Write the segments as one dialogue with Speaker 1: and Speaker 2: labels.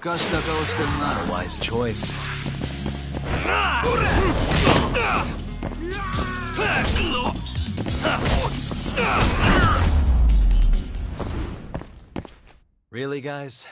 Speaker 1: Not a wise choice. Really, guys?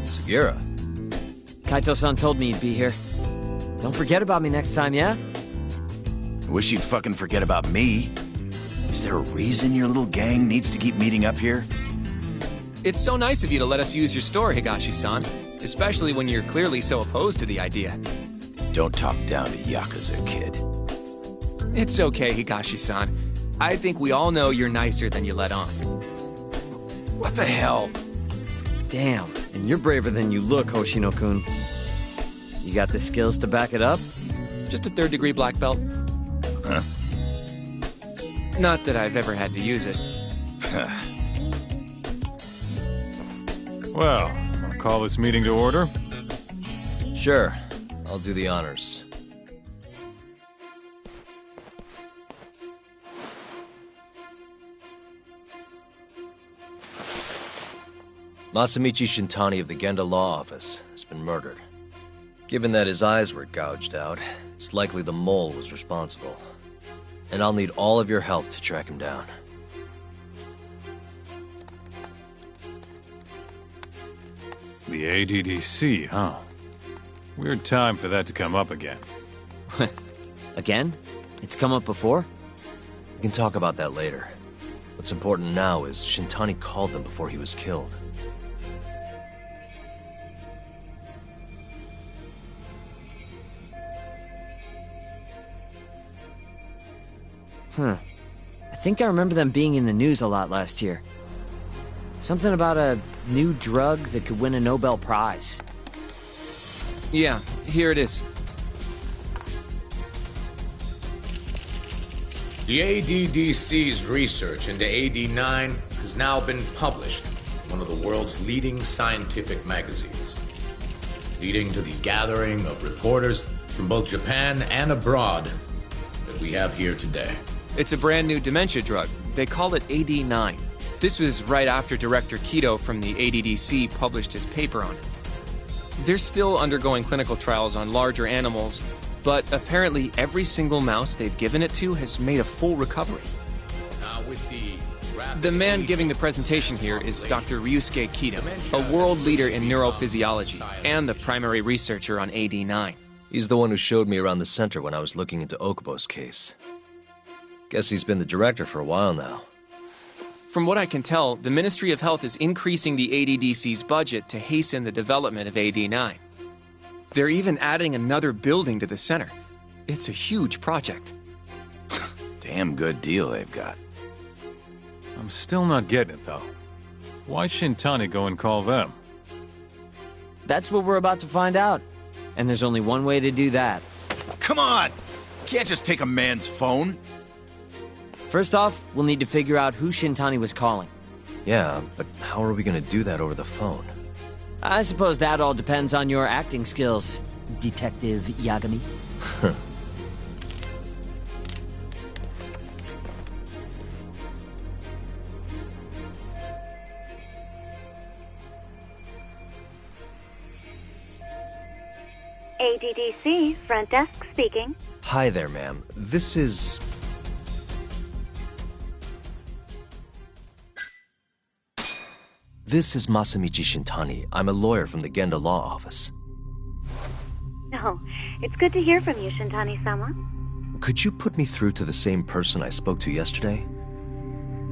Speaker 1: Sugiura.
Speaker 2: Kaito-san told me you'd be here. Don't forget about me next time, yeah?
Speaker 3: Wish you'd fucking forget about me. Is there a reason your little gang needs to keep meeting up here?
Speaker 4: It's so nice of you to let us use your store, Higashi-san. Especially when you're clearly so opposed to the idea.
Speaker 3: Don't talk down to Yakuza, kid.
Speaker 4: It's okay, Higashi-san. I think we all know you're nicer than you let on.
Speaker 3: What the hell?
Speaker 2: Damn, and you're braver than you look, Hoshino-kun. You got the skills to back it up?
Speaker 4: Just a third-degree black belt.
Speaker 3: Huh?
Speaker 4: Not that I've ever had to use it.
Speaker 5: Well, I'll call this meeting to order.
Speaker 1: Sure, I'll do the honors. Masamichi Shintani of the Genda Law Office has been murdered. Given that his eyes were gouged out, it's likely the mole was responsible. And I'll need all of your help to track him down.
Speaker 5: The ADDC, huh? Weird time for that to come up again.
Speaker 2: Again? It's come up before?
Speaker 1: We can talk about that later. What's important now is Shintani called them before he was killed.
Speaker 2: I think I remember them being in the news a lot last year. Something about a new drug that could win a Nobel Prize.
Speaker 4: Yeah, here it is.
Speaker 6: The ADDC's research into AD9 has now been published in one of the world's leading scientific magazines, leading to the gathering of reporters from both Japan and abroad that we have here today.
Speaker 4: It's a brand new dementia drug. They call it AD9. This was right after Director Kido from the ADDC published his paper on it. They're still undergoing clinical trials on larger animals, but apparently every single mouse they've given it to has made a full recovery.
Speaker 6: Now with
Speaker 4: The man giving the presentation here is Dr. Ryusuke Kido, a world leader in neurophysiology and the primary researcher on AD9.
Speaker 1: He's the one who showed me around the center when I was looking into Okubo's case. Guess he's been the director for a while now.
Speaker 4: From what I can tell, the Ministry of Health is increasing the ADDC's budget to hasten the development of AD9. They're even adding another building to the center. It's a huge project.
Speaker 3: Damn good deal they've got.
Speaker 5: I'm still not getting it, though. Why Shintani go and call them?
Speaker 2: That's what we're about to find out. And there's only one way to do that.
Speaker 3: Come on! Can't just take a man's phone.
Speaker 2: First off, we'll need to figure out who Shintani was calling.
Speaker 1: Yeah, but how are we gonna do that over the phone?
Speaker 2: I suppose that all depends on your acting skills, Detective Yagami.
Speaker 7: ADDC, front desk speaking.
Speaker 1: Hi there, ma'am. This is... This is Masamichi Shintani. I'm a lawyer from the Genda Law Office.
Speaker 7: Oh, it's good to hear from you, Shintani-sama.
Speaker 1: Could you put me through to the same person I spoke to yesterday?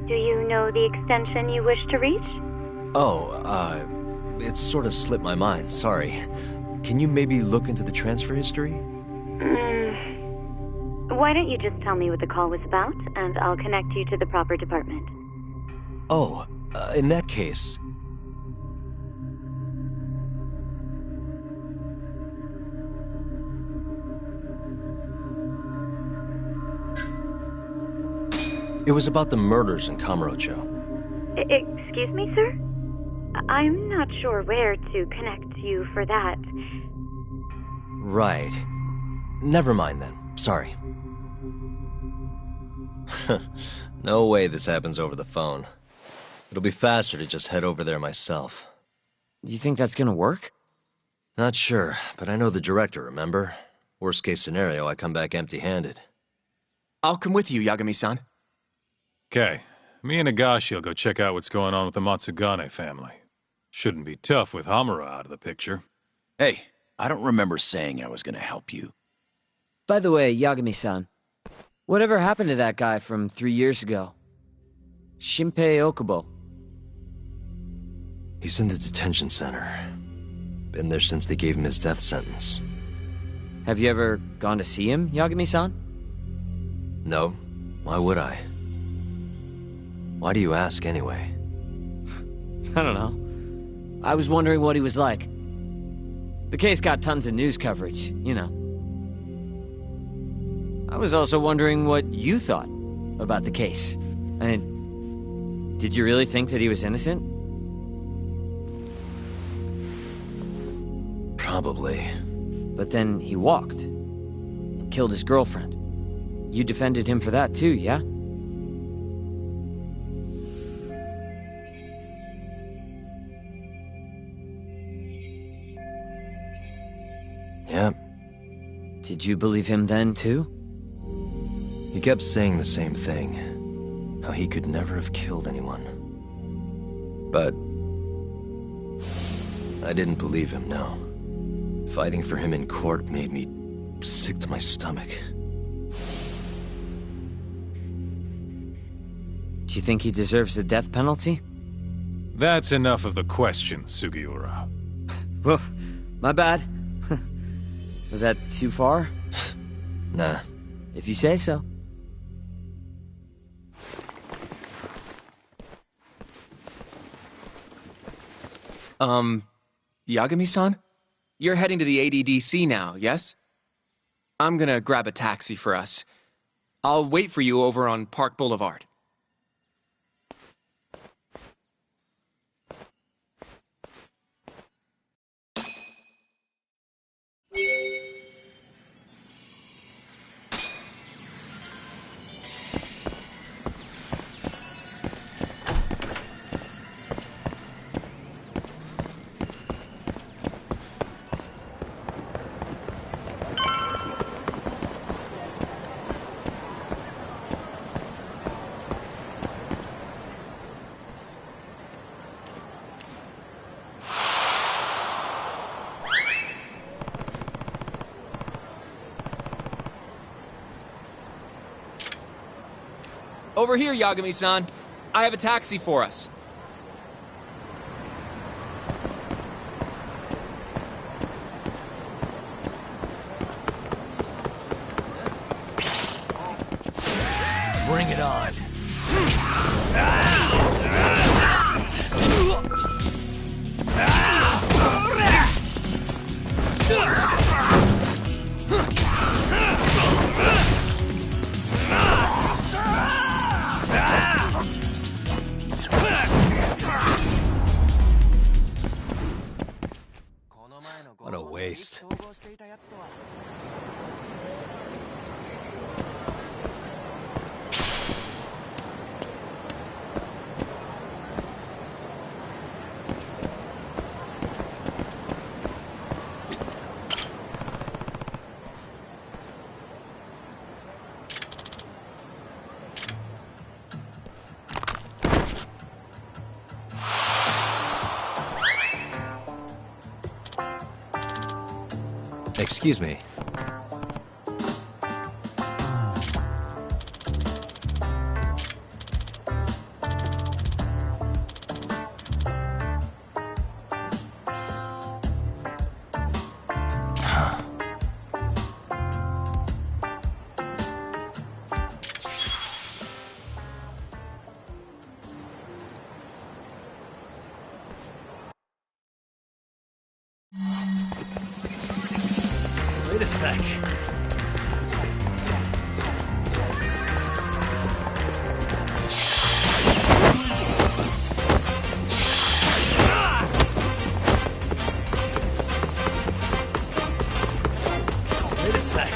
Speaker 7: Do you know the extension you wish to reach?
Speaker 1: Oh, it sort of slipped my mind, sorry. Can you maybe look into the transfer history?
Speaker 7: Why don't you just tell me what the call was about, and I'll connect you to the proper department.
Speaker 1: Oh, in that case... It was about the murders in Kamurocho.
Speaker 7: Excuse me, sir? I'm not sure where to connect you for that.
Speaker 1: Right. Never mind then. Sorry. No way this happens over the phone. It'll be faster to just head over there myself.
Speaker 2: You think that's gonna work?
Speaker 1: Not sure, but I know the director, remember? Worst case scenario, I come back empty-handed.
Speaker 4: I'll come with you, Yagami-san.
Speaker 5: Okay, me and Nagashi will go check out what's going on with the Matsugane family. Shouldn't be tough with Hamura out of the picture.
Speaker 3: Hey, I don't remember saying I was gonna help you.
Speaker 2: By the way, Yagami-san, whatever happened to that guy from 3 years ago? Shinpei Okubo.
Speaker 1: He's in the detention center. Been there since they gave him his death sentence.
Speaker 2: Have you ever gone to see him, Yagami-san?
Speaker 1: No. Why would I? Why do you ask anyway?
Speaker 2: I don't know. I was wondering what he was like. The case got tons of news coverage, you know. I was also wondering what you thought about the case. I mean, did you really think that he was innocent?
Speaker 1: Probably.
Speaker 2: But then he walked and killed his girlfriend. You defended him for that too, yeah?
Speaker 1: Yeah.
Speaker 2: Did you believe him then too?
Speaker 1: He kept saying the same thing. How he could never have killed anyone. But... I didn't believe him, no. Fighting for him in court made me sick to my stomach.
Speaker 2: Do you think he deserves the death penalty?
Speaker 5: That's enough of the question, Sugiura.
Speaker 2: Well, my bad. Was that too far?
Speaker 1: Nah.
Speaker 2: If you say so.
Speaker 4: Yagami-san? You're heading to the ADDC now, yes? I'm gonna grab a taxi for us. I'll wait for you over on Park Boulevard. Over here, Yagami-san. I have a taxi for us.
Speaker 1: Bring it on. What a waste. Excuse me. Wait a sec. Wait a sec.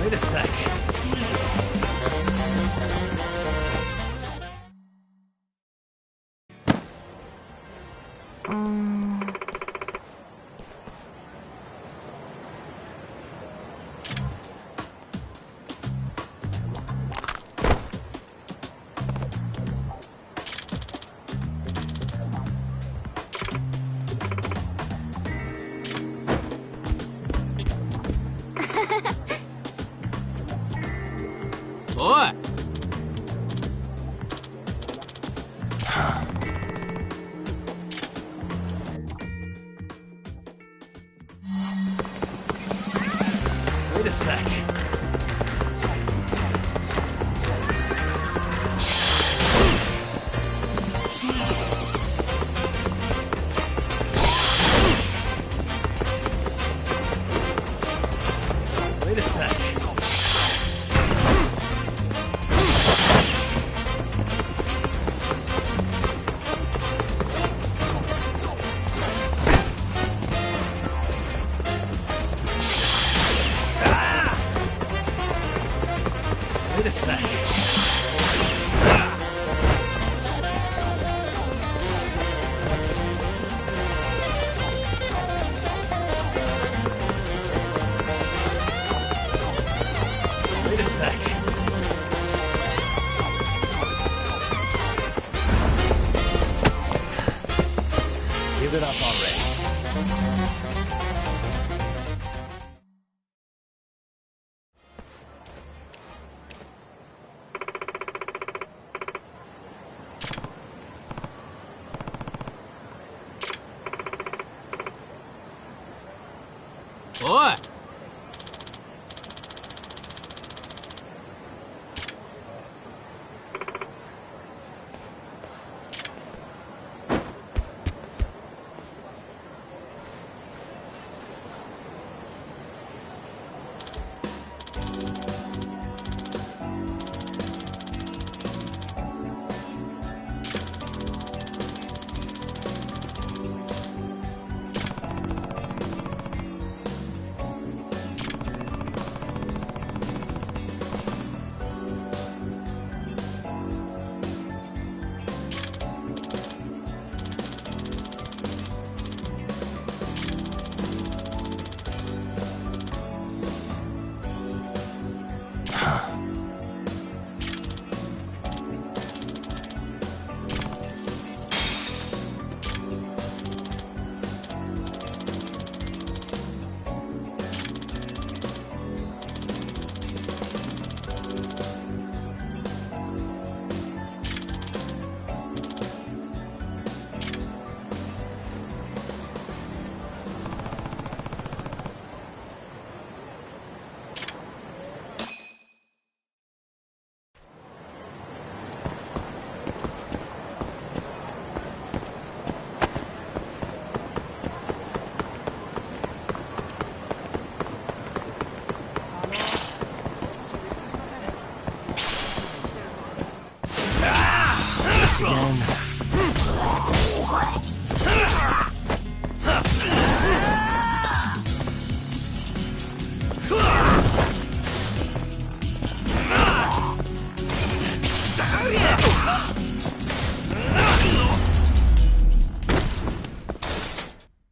Speaker 1: Wait a sec.
Speaker 8: Oi!
Speaker 1: Wait a sec. Wait a sec. Wait a sec. Wait a sec. Give it up already.
Speaker 8: Oi!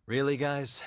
Speaker 1: Really, guys?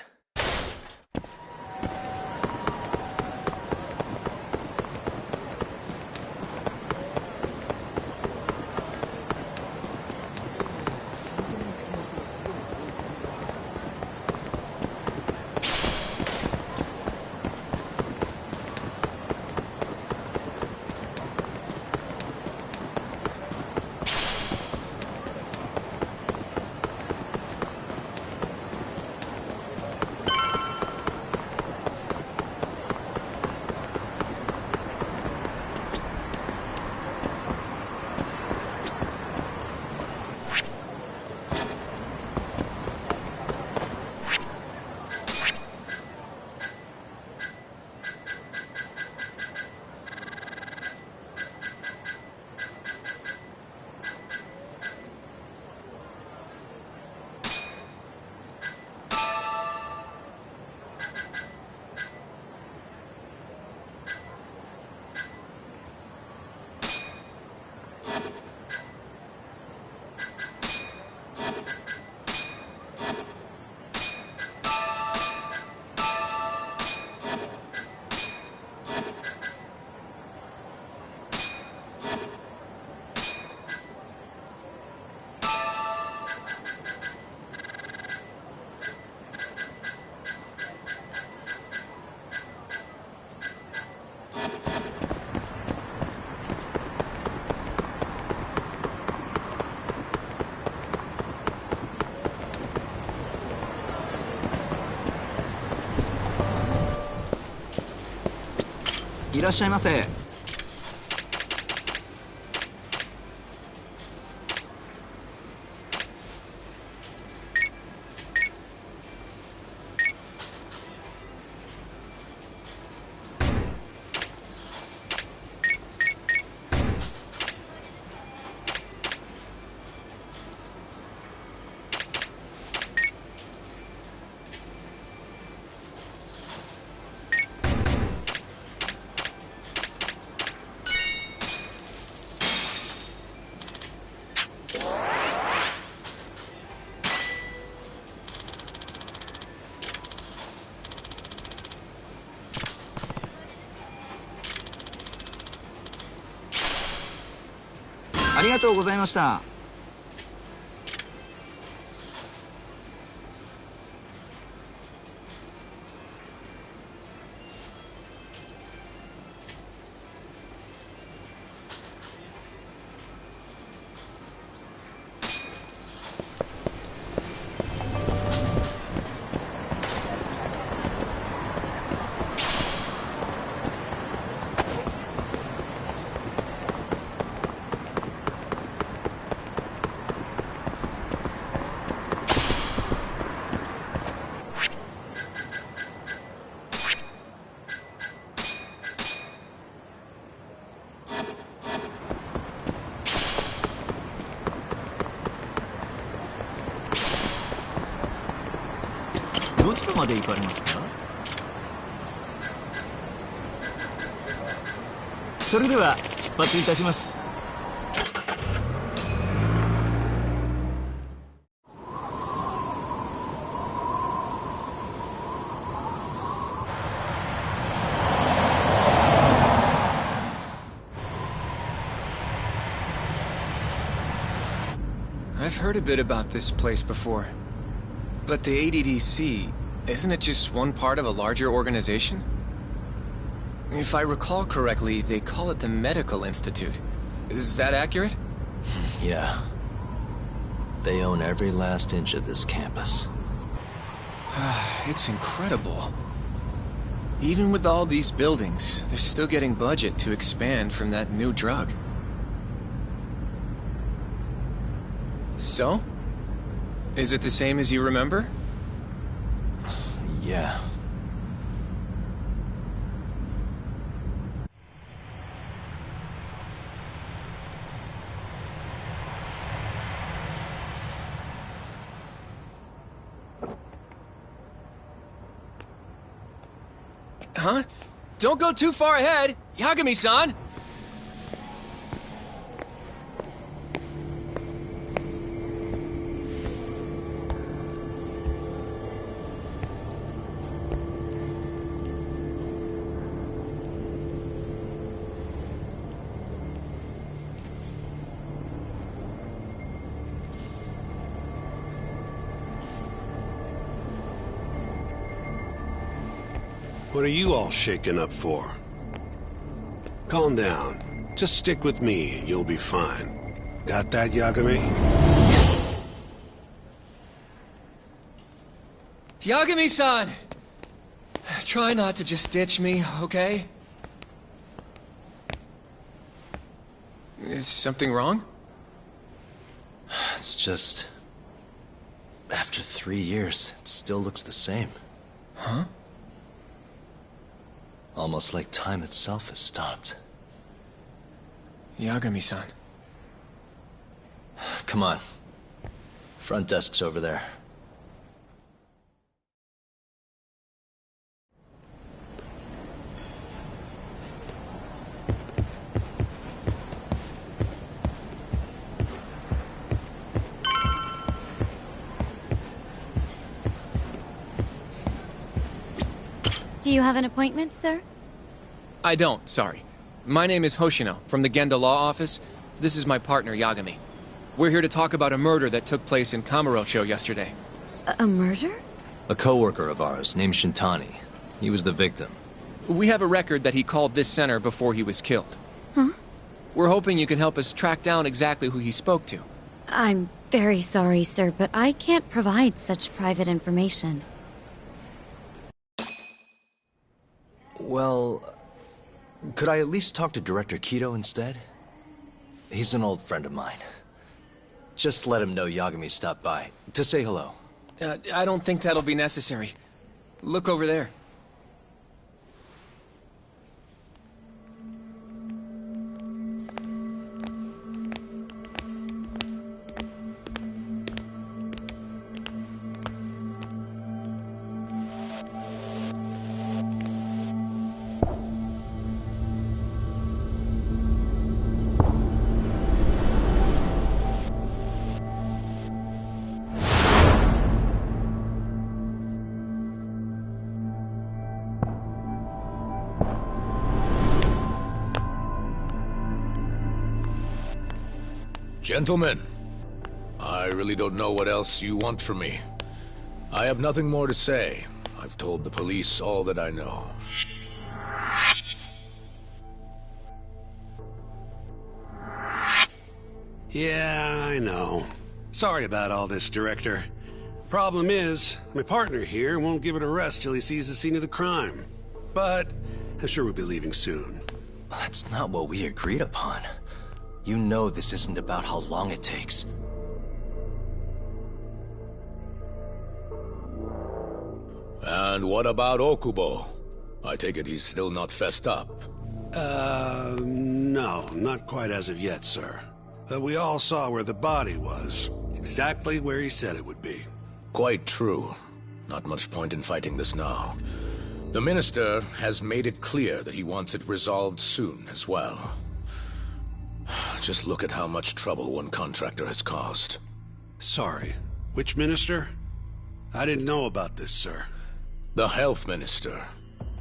Speaker 9: いらっしゃいませ。ありがとうございました。どちらまで行かれますか？それでは出発いたします。
Speaker 4: I've heard a bit about this place before. But the ADDC, isn't it just one part of a larger organization? If I recall correctly, they call it the Medical Institute. Is that accurate?
Speaker 1: Yeah. They own every last inch of this campus.
Speaker 4: It's incredible. Even with all these buildings, they're still getting budget to expand from that new drug. So? Is it the same as you remember?
Speaker 1: Yeah.
Speaker 4: Huh? Don't go too far ahead! Yagami-san!
Speaker 10: What are you all shaken up for? Calm down. Just stick with me and you'll be fine. Got that, Yagami?
Speaker 4: Yagami-san! Try not to just ditch me, okay? Is something wrong?
Speaker 1: It's just... After 3 years, it still looks the same.
Speaker 4: Huh?
Speaker 1: Almost like time itself has stopped.
Speaker 4: Yagami-san.
Speaker 1: Come on. Front desk's over there.
Speaker 7: Do you have an appointment, sir?
Speaker 4: I don't, sorry. My name is Hoshino, from the Genda Law Office. This is my partner, Yagami. We're here to talk about a murder that took place in Kamurocho yesterday.
Speaker 7: A murder?
Speaker 1: A coworker of ours, named Shintani. He was the victim.
Speaker 4: We have a record that he called this center before he was killed.
Speaker 7: Huh?
Speaker 4: We're hoping you can help us track down exactly who he spoke to.
Speaker 7: I'm very sorry, sir, but I can't provide such private information.
Speaker 1: Well, Could I at least talk to Director Kido instead? He's an old friend of mine. Just let him know Yagami stopped by, to say hello.
Speaker 4: I don't think that'll be necessary. Look over there.
Speaker 6: Gentlemen, I really don't know what else you want from me. I have nothing more to say. I've told the police all that I know.
Speaker 10: Yeah, I know. Sorry about all this, Director. Problem is, my partner here won't give it a rest till he sees the scene of the crime. But I'm sure we'll be leaving soon.
Speaker 1: That's not what we agreed upon. You know this isn't about how long it takes.
Speaker 6: And what about Okubo? I take it he's still not fessed up.
Speaker 10: No, not quite as of yet, sir. But we all saw where the body was. Exactly where he said it would be.
Speaker 6: Quite true. Not much point in fighting this now. The Minister has made it clear that he wants it resolved soon as well. Just look at how much trouble one contractor has caused.
Speaker 10: Sorry, which minister? I didn't know about this, sir.
Speaker 6: The Health Minister.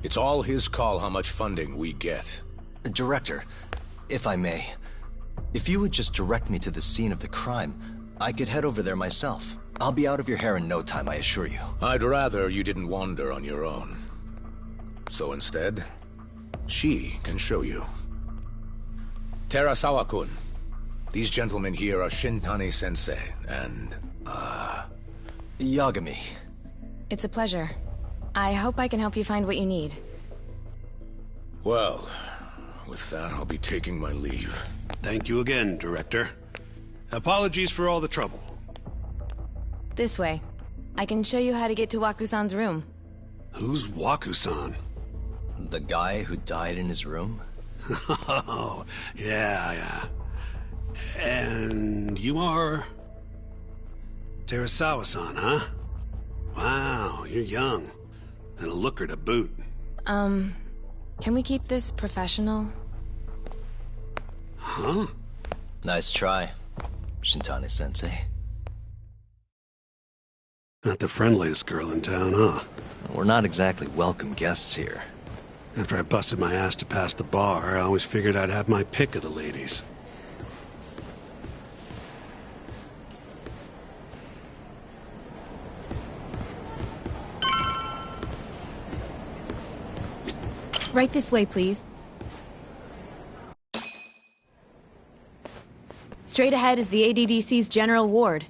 Speaker 6: It's all his call how much funding we get.
Speaker 1: Director, if I may, if you would just direct me to the scene of the crime, I could head over there myself. I'll be out of your hair in no time, I assure you.
Speaker 6: I'd rather you didn't wander on your own. So instead, she can show you. Terasawa-kun, these gentlemen here are Shintani-sensei and,
Speaker 1: Yagami.
Speaker 11: It's a pleasure. I hope I can help you find what you need.
Speaker 6: Well, with that, I'll be taking my leave.
Speaker 10: Thank you again, Director. Apologies for all the trouble.
Speaker 11: This way. I can show you how to get to Waku-san's room.
Speaker 10: Who's Waku-san?
Speaker 1: The guy who died in his room?
Speaker 10: Oh, yeah. And you are... Terasawa-san, huh? Wow, you're young. And a looker to boot.
Speaker 11: Can we keep this professional?
Speaker 10: Huh?
Speaker 1: Nice try, Shintani-sensei.
Speaker 10: Not the friendliest girl in town, huh?
Speaker 1: We're not exactly welcome guests here.
Speaker 10: After I busted my ass to pass the bar, I always figured I'd have my pick of the ladies.
Speaker 11: Right this way, please. Straight ahead is the ADDC's general ward.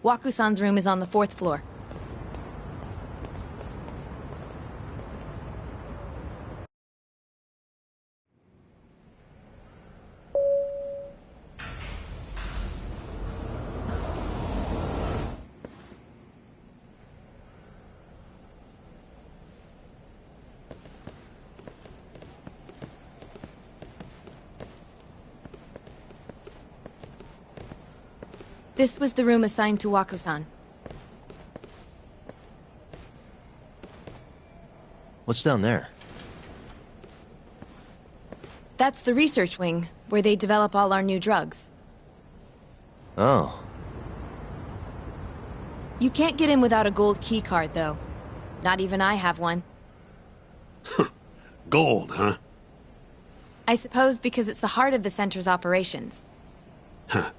Speaker 11: Waku-san's room is on the 4th floor. This was the room assigned to Waku-san.
Speaker 1: What's down there?
Speaker 11: That's the research wing, where they develop all our new drugs.
Speaker 1: Oh.
Speaker 11: You can't get in without a gold key card, though. Not even I have one.
Speaker 10: Gold, huh?
Speaker 11: I suppose because it's the heart of the center's operations.
Speaker 10: Huh.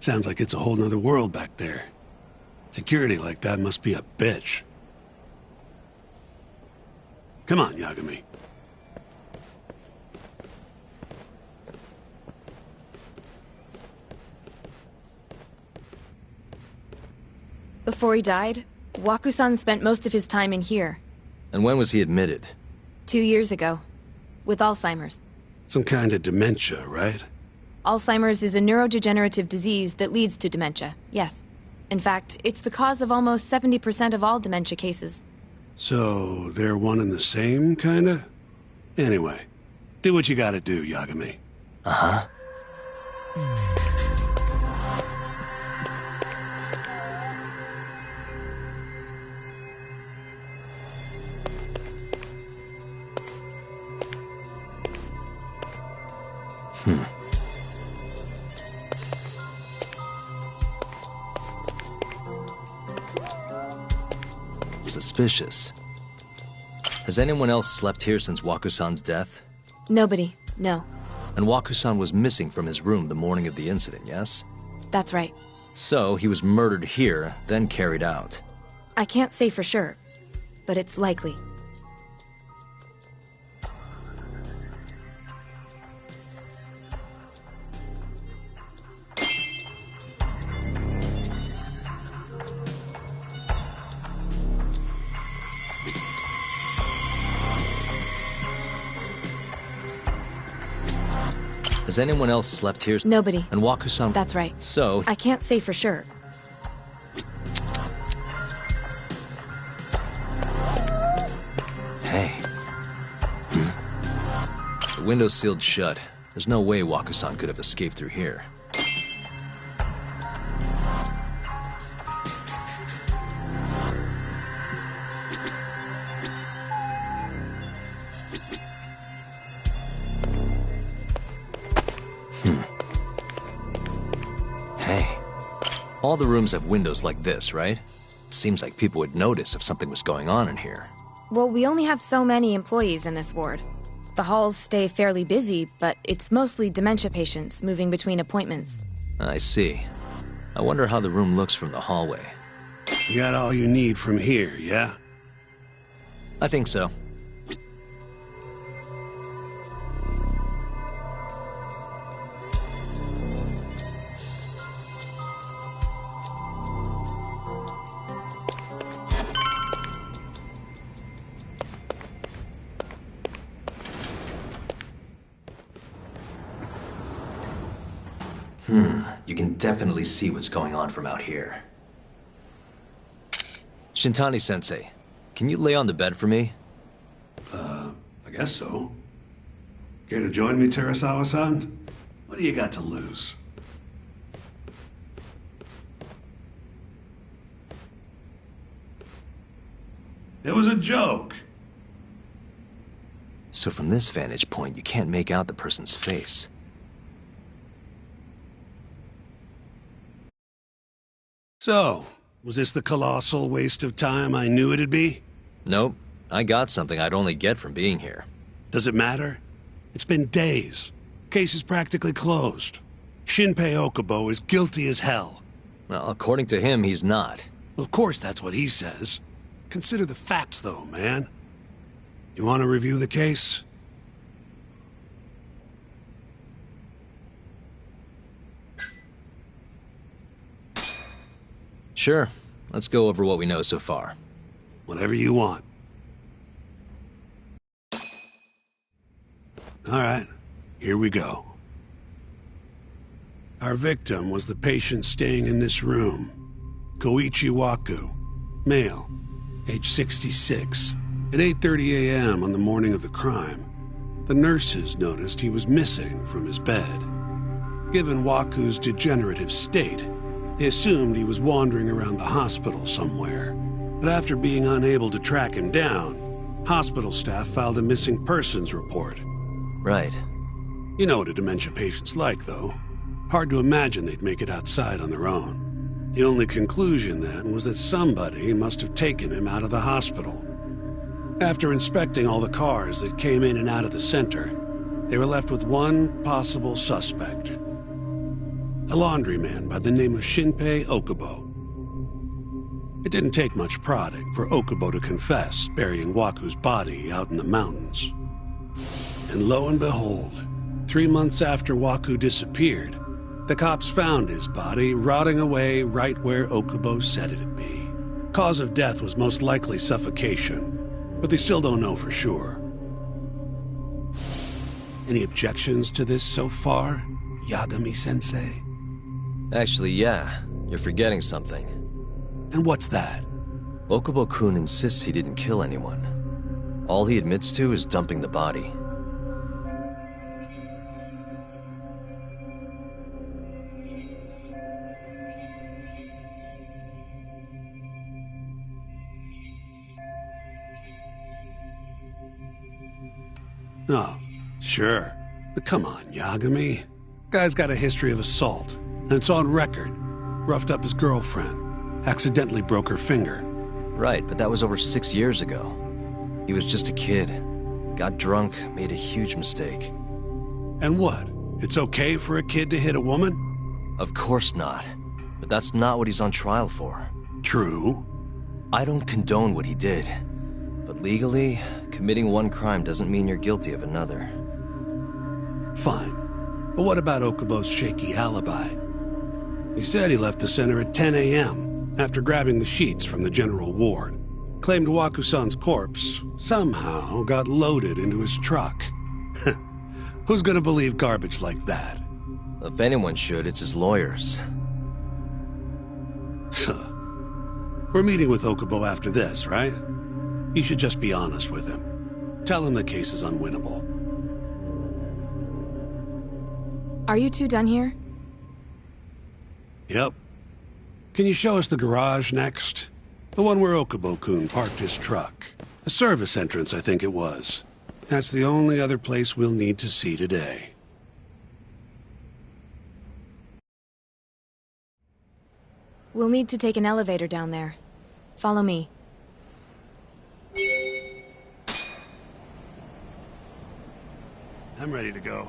Speaker 10: Sounds like it's a whole nother world back there. Security like that must be a bitch. Come on, Yagami.
Speaker 11: Before he died, Waku-san spent most of his time in here.
Speaker 1: And when was he admitted?
Speaker 11: 2 years ago. With Alzheimer's.
Speaker 10: Some kind of dementia, right?
Speaker 11: Alzheimer's is a neurodegenerative disease that leads to dementia, yes. In fact, it's the cause of almost 70% of all dementia cases.
Speaker 10: So, they're one and the same, kinda? Anyway, do what you gotta do, Yagami.
Speaker 1: Uh-huh. Suspicious. Has anyone else slept here since Waku-san's death?
Speaker 11: Nobody, no.
Speaker 1: And Waku-san was missing from his room the morning of the incident, yes?
Speaker 11: That's right.
Speaker 1: So, he was murdered here, then carried out.
Speaker 11: I can't say for sure, but it's likely.
Speaker 1: Has anyone else slept here?
Speaker 11: Nobody.
Speaker 1: And Waku-san...
Speaker 11: That's right.
Speaker 1: So...
Speaker 11: I can't say for sure.
Speaker 1: Hey. The window's sealed shut. There's no way Waku-san could have escaped through here. Hey. All the rooms have windows like this, right? Seems like people would notice if something was going on in here.
Speaker 11: Well, we only have so many employees in this ward. The halls stay fairly busy, but it's mostly dementia patients moving between appointments.
Speaker 1: I see. I wonder how the room looks from the hallway.
Speaker 10: You got all you need from here, yeah?
Speaker 1: I think so. You can definitely see what's going on from out here. Shintani-sensei, can you lay on the bed for me?
Speaker 10: I guess so. Care to join me, Terasawa-san? What do you got to lose? It was a joke.
Speaker 1: So from this vantage point, you can't make out the person's face.
Speaker 10: So, was this the colossal waste of time I knew it'd be?
Speaker 1: Nope. I got something I'd only get from being here.
Speaker 10: Does it matter? It's been days. Case is practically closed. Shinpei Okubo is guilty as hell.
Speaker 1: Well, according to him, he's not.
Speaker 10: Of course that's what he says. Consider the facts, though, man. You want to review the case?
Speaker 1: Sure. Let's go over what we know so far.
Speaker 10: Whatever you want. All right, here we go. Our victim was the patient staying in this room. Koichi Waku, male, age 66. At 8:30 a.m. on the morning of the crime, the nurses noticed he was missing from his bed. Given Waku's degenerative state, they assumed he was wandering around the hospital somewhere. But after being unable to track him down, hospital staff filed a missing persons report.
Speaker 1: Right.
Speaker 10: You know what a dementia patient's like, though. Hard to imagine they'd make it outside on their own. The only conclusion then was that somebody must have taken him out of the hospital. After inspecting all the cars that came in and out of the center, they were left with one possible suspect. A laundryman by the name of Shinpei Okubo. It didn't take much prodding for Okubo to confess burying Waku's body out in the mountains. And lo and behold, 3 months after Waku disappeared, the cops found his body rotting away right where Okubo said it'd be. Cause of death was most likely suffocation, but they still don't know for sure. Any objections to this so far, Yagami-sensei?
Speaker 1: Actually, yeah. You're forgetting something.
Speaker 10: And what's that?
Speaker 1: Okubo-kun insists he didn't kill anyone. All he admits to is dumping the body.
Speaker 10: Oh, sure. But come on, Yagami. Guy's got a history of assault, and it's on record. Roughed up his girlfriend. Accidentally broke her finger.
Speaker 1: Right, but that was over 6 years ago. He was just a kid. Got drunk, made a huge mistake.
Speaker 10: And what? It's okay for a kid to hit a woman?
Speaker 1: Of course not. But that's not what he's on trial for.
Speaker 10: True.
Speaker 1: I don't condone what he did. But legally, committing one crime doesn't mean you're guilty of another.
Speaker 10: Fine. But what about Okubo's shaky alibi? He said he left the center at 10 a.m. after grabbing the sheets from the general ward. Claimed Wakusan's corpse somehow got loaded into his truck. Who's gonna believe garbage like that?
Speaker 1: If anyone should, it's his lawyers.
Speaker 10: We're meeting with Okubo after this, right? You should just be honest with him. Tell him the case is unwinnable.
Speaker 11: Are you two done here?
Speaker 10: Yep. Can you show us the garage next? The one where Okubo-kun parked his truck. The service entrance, I think it was. That's the only other place we'll need to see today.
Speaker 11: We'll need to take an elevator down there. Follow me.
Speaker 10: I'm ready to go.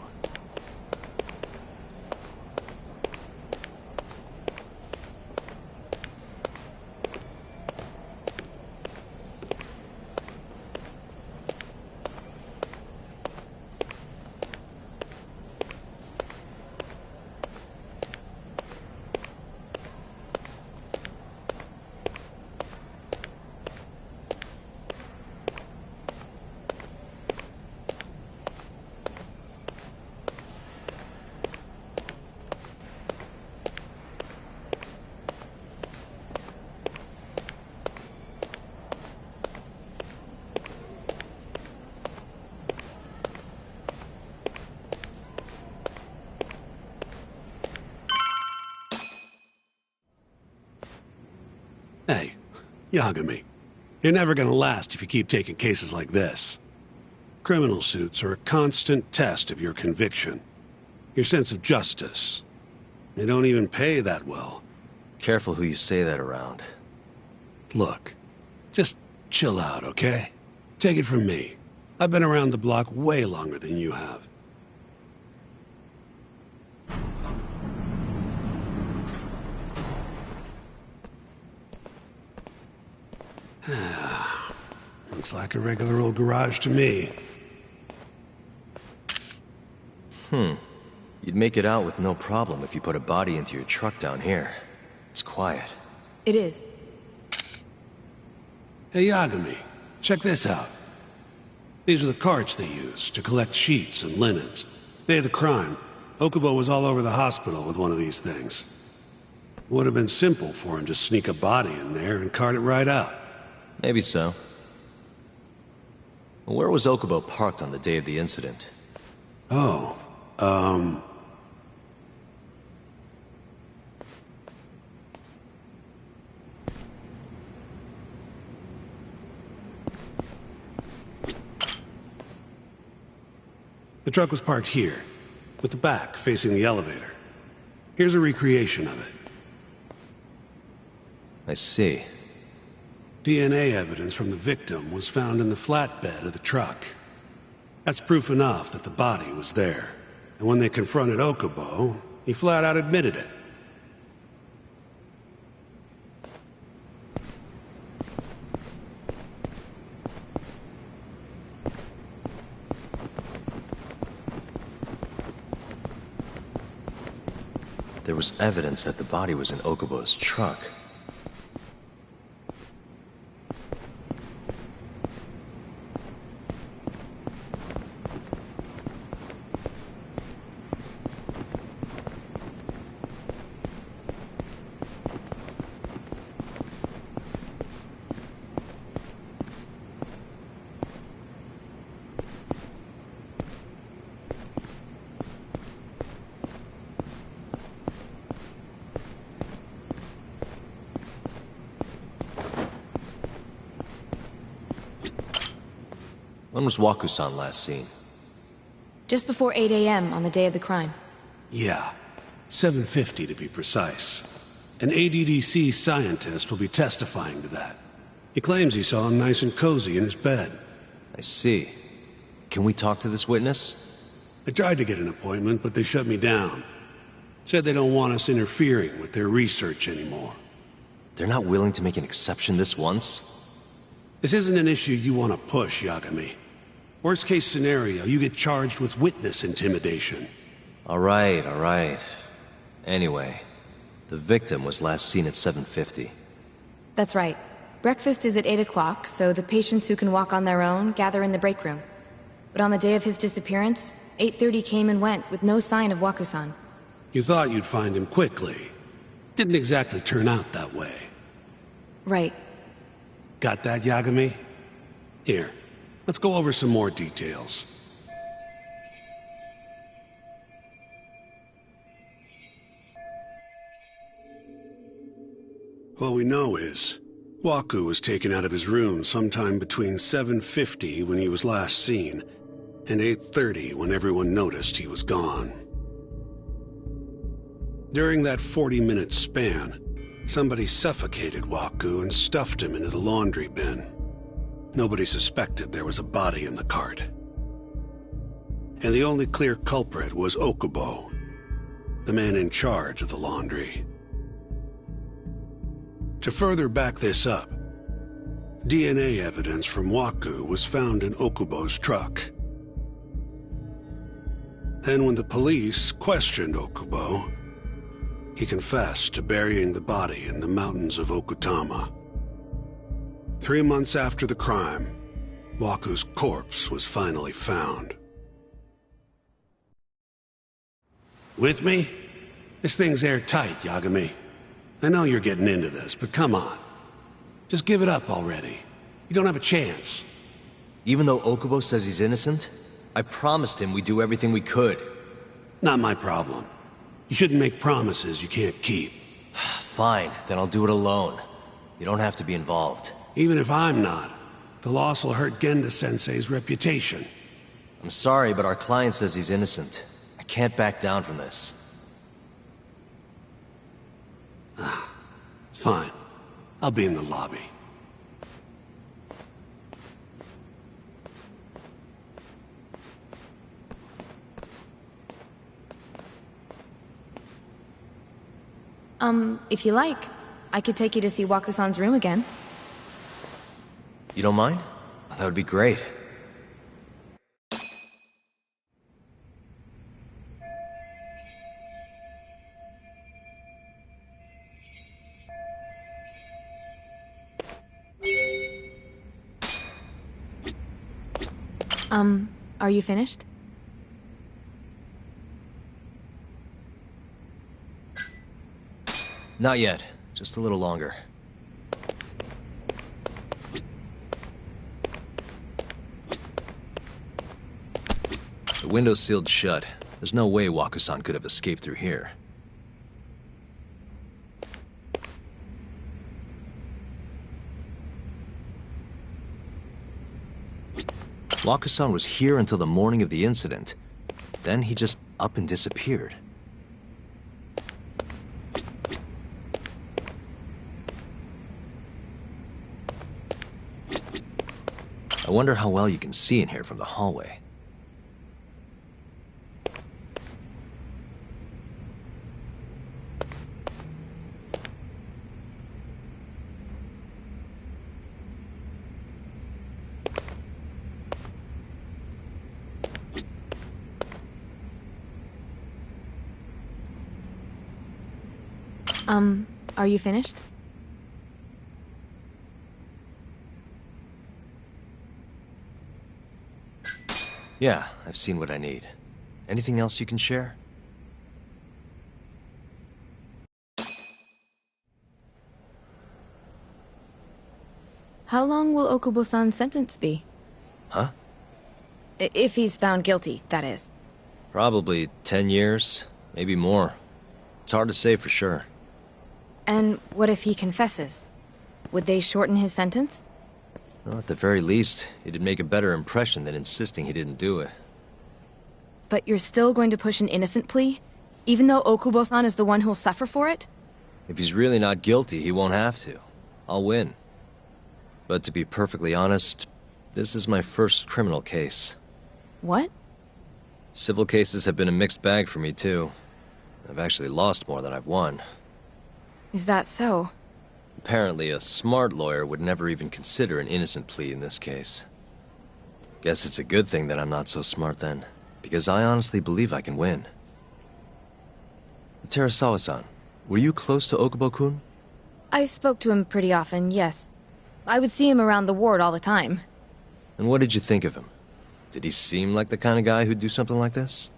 Speaker 10: Hey, Yagami. You're never gonna last if you keep taking cases like this. Criminal suits are a constant test of your conviction. Your sense of justice. They don't even pay that well.
Speaker 1: Careful who you say that around.
Speaker 10: Look, just chill out, okay? Take it from me. I've been around the block way longer than you have. Looks like a regular old garage to me.
Speaker 1: You'd make it out with no problem if you put a body into your truck down here. It's quiet.
Speaker 11: It is.
Speaker 10: Hey, Yagami, check this out. These are the carts they use to collect sheets and linens. Day of the crime, Okubo was all over the hospital with one of these things. Would have been simple for him to sneak a body in there and cart it right out.
Speaker 1: Maybe so. Where was Okubo parked on the day of the incident?
Speaker 10: Oh, the truck was parked here, with the back facing the elevator. Here's a recreation of it.
Speaker 1: I see.
Speaker 10: DNA evidence from the victim was found in the flatbed of the truck. That's proof enough that the body was there. And when they confronted Okubo, he flat out admitted it.
Speaker 1: There was evidence that the body was in Okubo's truck. When was Waku-san last seen?
Speaker 11: Just before 8 a.m. on the day of the crime.
Speaker 10: Yeah, 7:50 to be precise. An ADDC scientist will be testifying to that. He claims he saw him nice and cozy in his bed.
Speaker 1: I see. Can we talk to this witness?
Speaker 10: I tried to get an appointment, but they shut me down. Said they don't want us interfering with their research anymore.
Speaker 1: They're not willing to make an exception this once?
Speaker 10: This isn't an issue you want to push, Yagami. Worst case scenario, you get charged with witness intimidation.
Speaker 1: All right. Anyway, the victim was last seen at 7:50.
Speaker 11: That's right. Breakfast is at 8 o'clock, so the patients who can walk on their own gather in the break room. But on the day of his disappearance, 8:30 came and went with no sign of Waku-san.
Speaker 10: You thought you'd find him quickly. Didn't exactly turn out that way.
Speaker 11: Right.
Speaker 10: Got that, Yagami? Here, let's go over some more details. What we know is, Waku was taken out of his room sometime between 7:50 when he was last seen, and 8:30 when everyone noticed he was gone. During that 40-minute span, somebody suffocated Waku and stuffed him into the laundry bin. Nobody suspected there was a body in the cart. And the only clear culprit was Okubo, the man in charge of the laundry. To further back this up, DNA evidence from Waku was found in Okubo's truck. And when the police questioned Okubo, he confessed to burying the body in the mountains of Okutama. 3 months after the crime, Waku's corpse was finally found. With me? This thing's airtight, Yagami. I know you're getting into this, but come on. Just give it up already. You don't have a chance.
Speaker 1: Even though Okubo says he's innocent, I promised him we'd do everything we could.
Speaker 10: Not my problem. You shouldn't make promises you can't keep.
Speaker 1: Fine, then I'll do it alone. You don't have to be involved.
Speaker 10: Even if I'm not, the loss will hurt Genda-sensei's reputation.
Speaker 1: I'm sorry, but our client says he's innocent. I can't back down from this.
Speaker 10: Fine. I'll be in the lobby.
Speaker 11: If you like, I could take you to see Waku-san's room again.
Speaker 1: You don't mind? That would be great.
Speaker 11: Are you finished?
Speaker 1: Not yet. Just a little longer. The window's sealed shut. There's no way Waku-san could have escaped through here. Waku-san was here until the morning of the incident. Then he just up and disappeared. I wonder how well you can see in here from the hallway.
Speaker 11: Are you finished?
Speaker 1: Yeah, I've seen what I need. Anything else you can share?
Speaker 11: How long will Okubo-san's sentence be?
Speaker 1: Huh?
Speaker 11: If he's found guilty, that is.
Speaker 1: Probably 10 years, maybe more. It's hard to say for sure.
Speaker 11: And what if he confesses? Would they shorten his sentence?
Speaker 1: Well, at the very least, it'd make a better impression than insisting he didn't do it.
Speaker 11: But you're still going to push an innocent plea? Even though Okubo-san is the one who'll suffer for it?
Speaker 1: If he's really not guilty, he won't have to. I'll win. But to be perfectly honest, this is my first criminal case.
Speaker 11: What?
Speaker 1: Civil cases have been a mixed bag for me, too. I've actually lost more than I've won.
Speaker 11: Is that so?
Speaker 1: Apparently, a smart lawyer would never even consider an innocent plea in this case. Guess it's a good thing that I'm not so smart then, because I honestly believe I can win. Terasawa-san, were you close to Okubo-kun?
Speaker 11: I spoke to him pretty often, yes. I would see him around the ward all the time.
Speaker 1: And what did you think of him? Did he seem like the kind of guy who'd do something like this?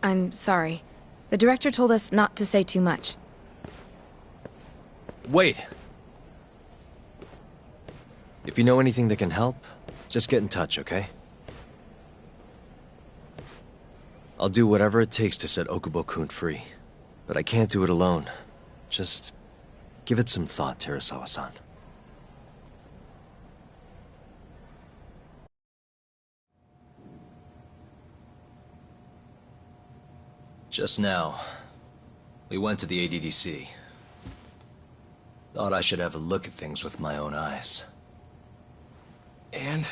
Speaker 11: I'm sorry. The director told us not to say too much.
Speaker 1: Wait! If you know anything that can help, just get in touch, okay? I'll do whatever it takes to set Okubo-kun free. But I can't do it alone. Just give it some thought, Terasawa-san. Just now, we went to the ADDC. Thought I should have a look at things with my own eyes.
Speaker 12: And?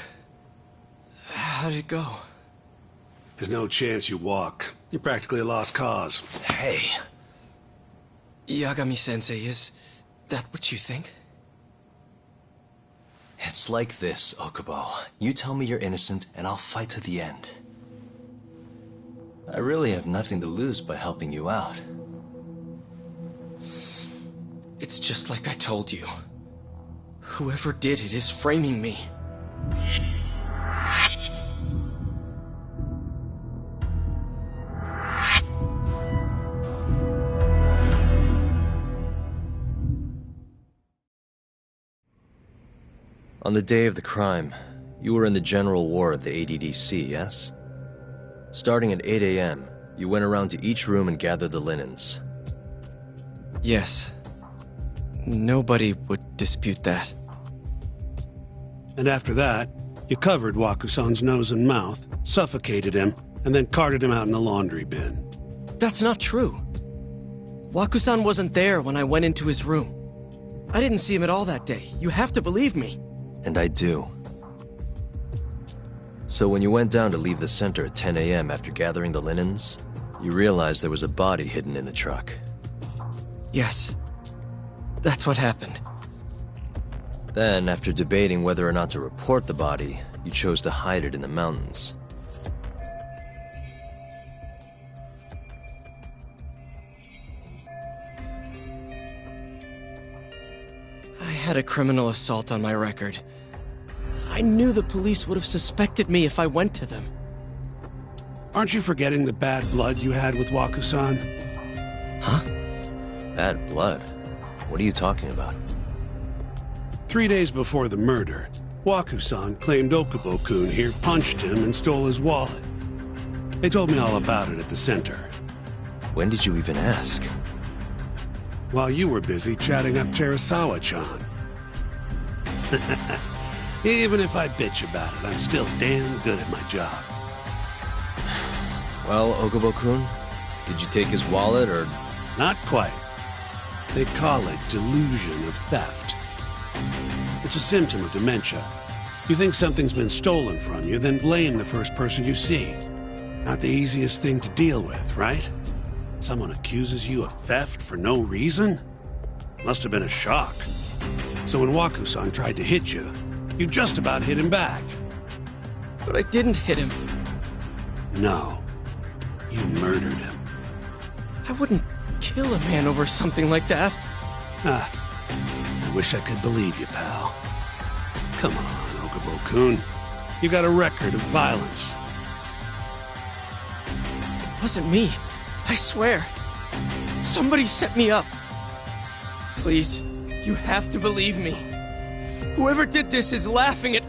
Speaker 12: How did it go?
Speaker 10: There's no chance you walk. You're practically a lost cause.
Speaker 1: Hey!
Speaker 12: Yagami-sensei, is that what you think?
Speaker 1: It's like this, Okubo. You tell me you're innocent, and I'll fight to the end. I really have nothing to lose by helping you out.
Speaker 12: It's just like I told you. Whoever did it is framing me.
Speaker 1: On the day of the crime, you were in the general ward at the ADDC, yes? Starting at 8 a.m., you went around to each room and gathered the linens.
Speaker 12: Yes. Nobody would dispute that.
Speaker 10: And after that, you covered Waku-san's nose and mouth, suffocated him, and then carted him out in a laundry bin.
Speaker 12: That's not true. Waku-san wasn't there when I went into his room. I didn't see him at all that day. You have to believe me.
Speaker 1: And I do. So when you went down to leave the center at 10 a.m. after gathering the linens, you realized there was a body hidden in the truck.
Speaker 12: Yes. That's what happened.
Speaker 1: Then, after debating whether or not to report the body, you chose to hide it in the mountains.
Speaker 12: I had a criminal assault on my record. I knew the police would have suspected me if I went to them.
Speaker 10: Aren't you forgetting the bad blood you had with Waku-san?
Speaker 12: Huh?
Speaker 1: Bad blood? What are you talking about?
Speaker 10: 3 days before the murder, Waku-san claimed Okubo-kun here punched him and stole his wallet. They told me all about it at the center.
Speaker 1: When did you even ask?
Speaker 10: While you were busy chatting up Terasawa-chan. Even if I bitch about it, I'm still damn good at my job.
Speaker 1: Well, Okubo-kun, did you take his wallet, or...?
Speaker 10: Not quite. They call it delusion of theft. It's a symptom of dementia. You think something's been stolen from you, then blame the first person you see. Not the easiest thing to deal with, right? Someone accuses you of theft for no reason? Must have been a shock. So when Waku-san tried to hit you, you just about hit him back.
Speaker 12: But I didn't hit him.
Speaker 10: No. You murdered him.
Speaker 12: I wouldn't kill a man over something like that.
Speaker 10: I wish I could believe you, pal. Come on, Okubo-kun. You got a record of violence.
Speaker 12: It wasn't me. I swear. Somebody set me up. Please, you have to believe me. Whoever did this is laughing at